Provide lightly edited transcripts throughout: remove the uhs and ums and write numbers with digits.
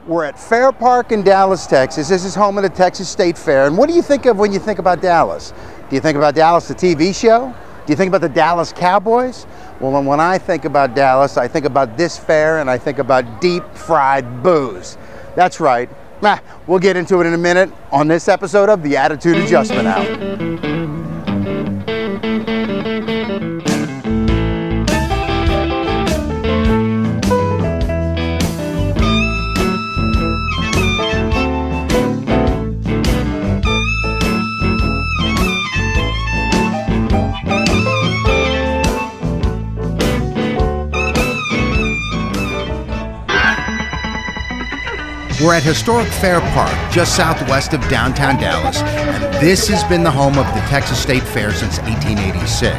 We're at Fair Park in Dallas, Texas. This is home of the Texas State Fair. And what do you think of when you think about Dallas? Do you think about Dallas, the TV show? Do you think about the Dallas Cowboys? Well, when I think about Dallas, I think about this fair and I think about deep fried booze. That's right. We'll get into it in a minute on this episode of the Attitude Adjustment Hour. We're at historic Fair Park, just southwest of downtown Dallas, and this has been the home of the Texas State Fair since 1886.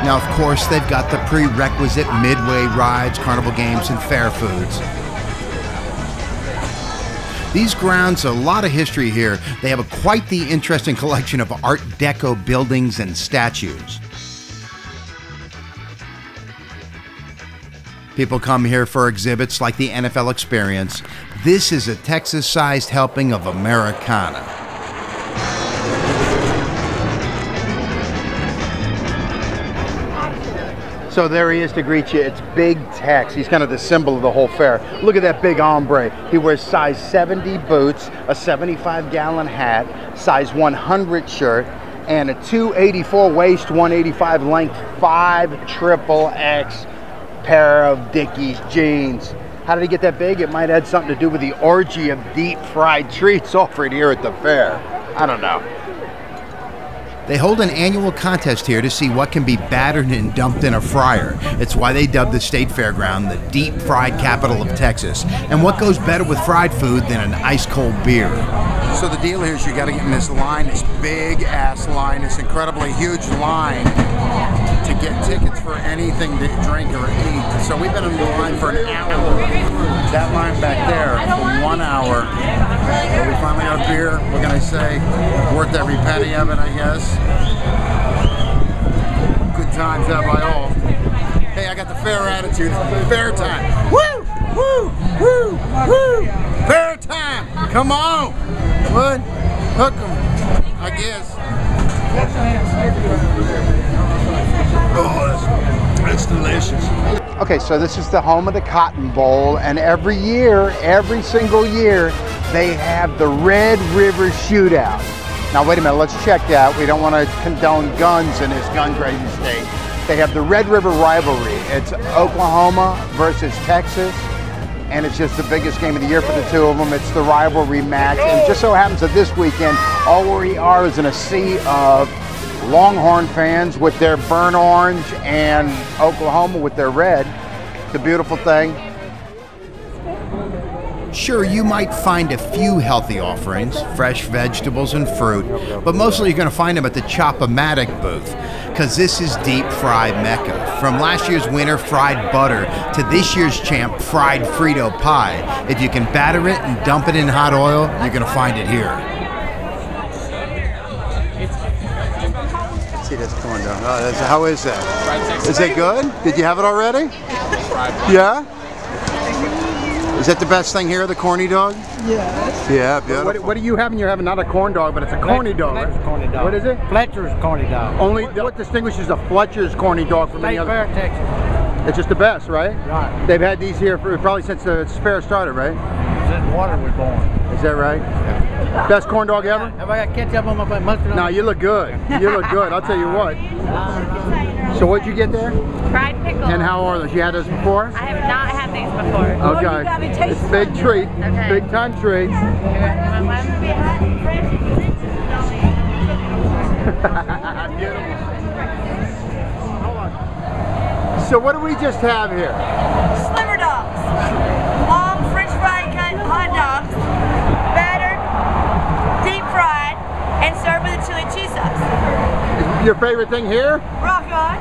Now, of course, they've got the prerequisite midway rides, carnival games, and fair foods. These grounds, a lot of history here. They have quite the interesting collection of Art Deco buildings and statues. People come here for exhibits like the NFL Experience. This is a Texas-sized helping of Americana. So there he is to greet you. It's Big Tex. He's kind of the symbol of the whole fair. Look at that big hombre. He wears size 70 boots, a 75-gallon hat, size 100 shirt, and a 284 waist, 185 length, 5 XXX pair of Dickies jeans. How did he get that big? It might have something to do with the orgy of deep fried treats offered here at the fair. I don't know. They hold an annual contest here to see what can be battered and dumped in a fryer. It's why they dubbed the State Fairground the deep fried capital of Texas. And what goes better with fried food than an ice cold beer? So the deal here is you got to get in this line, this big ass line, this incredibly huge line to get tickets for anything to drink or eat. So we've been in the line for an hour. That line back there for 1 hour. But we finally got a beer. What can I say? Worth every penny of it, I guess. Good times out by all. Hey, I got the fair attitude. Fair time. Woo! Woo! Woo! Woo! Fair time! Come on! What? Hook 'em, I guess. Oh, that's delicious. Okay, so this is the home of the Cotton Bowl, and every year, every single year, they have the Red River Shootout. Now, wait a minute, let's check that. We don't want to condone guns in this gun-crazy state. They have the Red River Rivalry. It's Oklahoma versus Texas, and it's just the biggest game of the year for the two of them. It's the rivalry match, and it just so happens that this weekend, all we are is in a sea of Longhorn fans with their burnt orange and Oklahoma with their red. It's a beautiful thing. Sure, you might find a few healthy offerings, fresh vegetables and fruit, but mostly you're going to find them at the Chop-O-Matic booth, because this is deep fried mecca. From last year's winner, fried butter, to this year's champ, fried Frito pie. If you can batter it and dump it in hot oil, you're going to find it here. See this corn dog. Oh, how is that? Is it good? Did you have it already? Yeah? Is that the best thing here, the corny dog? Yes. Yeah, beautiful. What are you having? You're having not a corn dog, but it's a corny dog. Fletcher's corny dog. What is it? Fletcher's corny dog. Only what distinguishes a Fletcher's corny dog from any other? State Fair, Texas. It's just the best, right? Right. They've had these here for probably since the fair started, right? Since water was born. Is that right? Best corn dog ever? Have I got ketchup on my mustard? No, you look good. You look good. I'll tell you what. So what'd you get there? Fried pickles. And how are those? You had those before? I have not had these before. Okay. It's a big treat. Okay. Big time treat. Beautiful. Hold on. So what do we just have here? Slimmer dogs. Long French fry cut hot dogs, battered, deep fried, and served with a chili cheese sauce. Is your favorite thing here? Rock on.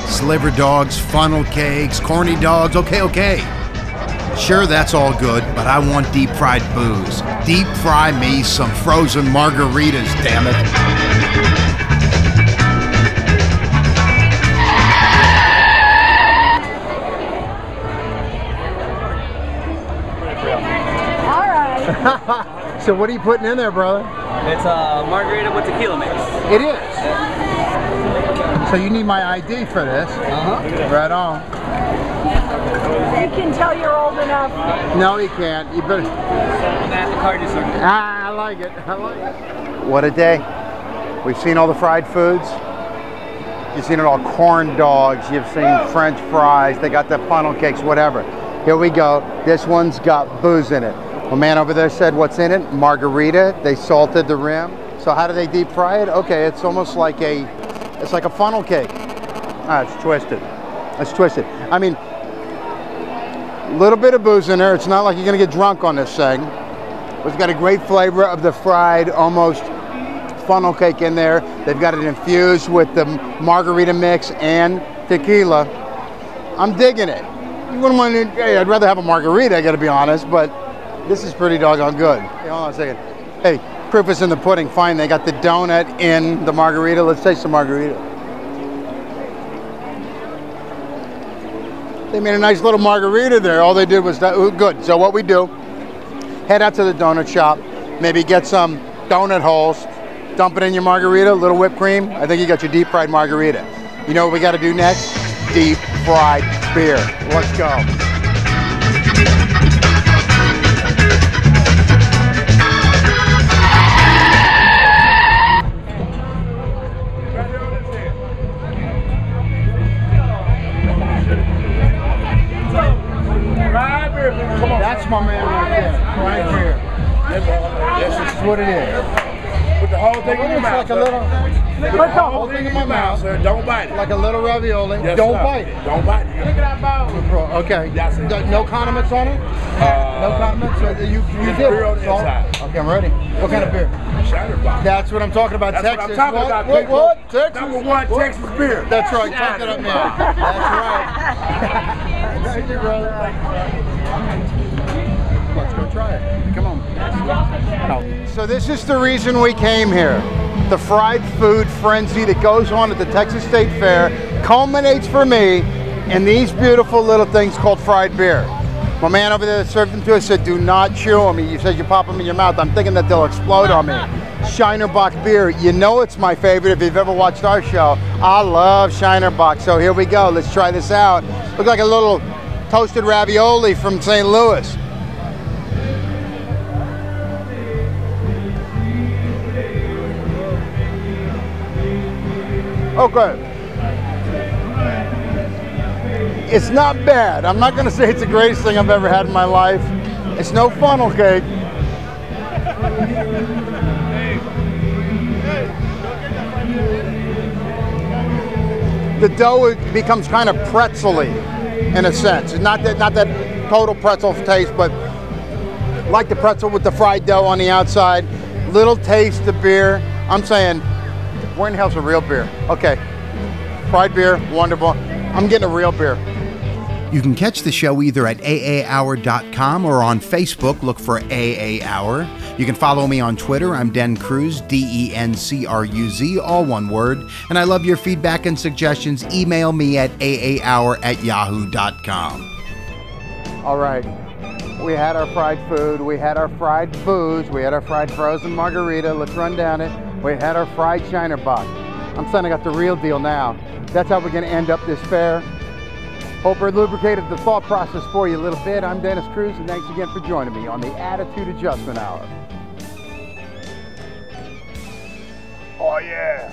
Sliver dogs, funnel cakes, corny dogs, okay. Sure, that's all good, but I want deep fried booze. Deep fry me some frozen margaritas, damn it. All right. So what are you putting in there, brother? It's a margarita with tequila mix. It is. So you need my ID for this. Right on. They can tell you're old enough. No, you can't. You better. At the card service. I like it. I like it. What a day. We've seen all the fried foods. You've seen it all. Corn dogs. You've seen French fries. They got the funnel cakes, whatever. Here we go. This one's got booze in it. A man over there said, what's in it? Margarita. They salted the rim. So how do they deep fry it? Okay, it's almost like it's like a funnel cake. Ah, it's twisted. It's twisted. I mean, a little bit of booze in there. It's not like you're gonna get drunk on this thing. It's got a great flavor of the fried, almost funnel cake in there. They've got it infused with the margarita mix and tequila. I'm digging it. You wouldn't want to, hey, I'd rather have a margarita, I gotta be honest, but this is pretty doggone good. Hey, hold on a second. Hey, proof is in the pudding. Fine, they got the donut in the margarita. Let's taste some margarita. They made a nice little margarita there. All they did was that. Ooh, good. So what we do, head out to the donut shop, maybe get some donut holes, dump it in your margarita, a little whipped cream. I think you got your deep fried margarita. You know what we got to do next? Deep fried beer. Let's go. That's my man right there, right here. That's just what it is. Put the whole thing in your mouth. Like a little, Put the whole thing in my mouth, sir. Don't bite it. like a little ravioli. Yes, Don't sir. bite it. Don't bite it. Look at that bone. Okay. That's it. No condiments on it? No condiments? You it's did beer on it. the So- inside. Okay, I'm ready. What kind of beer? Shiner Bock. That's what I'm talking about. That's Texas. what I'm talking about. What? people. What? Texas? #1 What? Texas beer. That's right. Talk it up, man. That's right. Thank you, brother. Let's go try it. Come on. So this is the reason we came here. The fried food frenzy that goes on at the Texas State Fair culminates for me in these beautiful little things called fried beer. My man over there that served them to us said, do not chew on me. You said you pop them in your mouth. I'm thinking that they'll explode on me. Shiner Bock beer. You know it's my favorite if you've ever watched our show. I love Shiner Bock. So here we go. Let's try this out. Looks like a little toasted ravioli from St. Louis. Okay. It's not bad. I'm not going to say it's the greatest thing I've ever had in my life. It's no funnel cake. The dough becomes kind of pretzel-y in a sense. It's not that total pretzel taste, but like the pretzel with the fried dough on the outside. Little taste of beer. I'm saying, where in the hell's a real beer? Okay, fried beer, wonderful. I'm getting a real beer. You can catch the show either at aahour.com or on Facebook. Look for AA Hour. You can follow me on Twitter. I'm Den Cruz, DENCRUZ, all one word. And I love your feedback and suggestions. Email me at aahour@yahoo.com. All right. We had our fried food. We had our fried booze. We had our fried frozen margarita. Let's run down it. We had our fried Shiner Bock. I'm saying I got the real deal now. That's how we're going to end up this fair. Hope I lubricated the thought process for you a little bit. I'm Dennis Cruz, and thanks again for joining me on the Attitude Adjustment Hour. Oh yeah.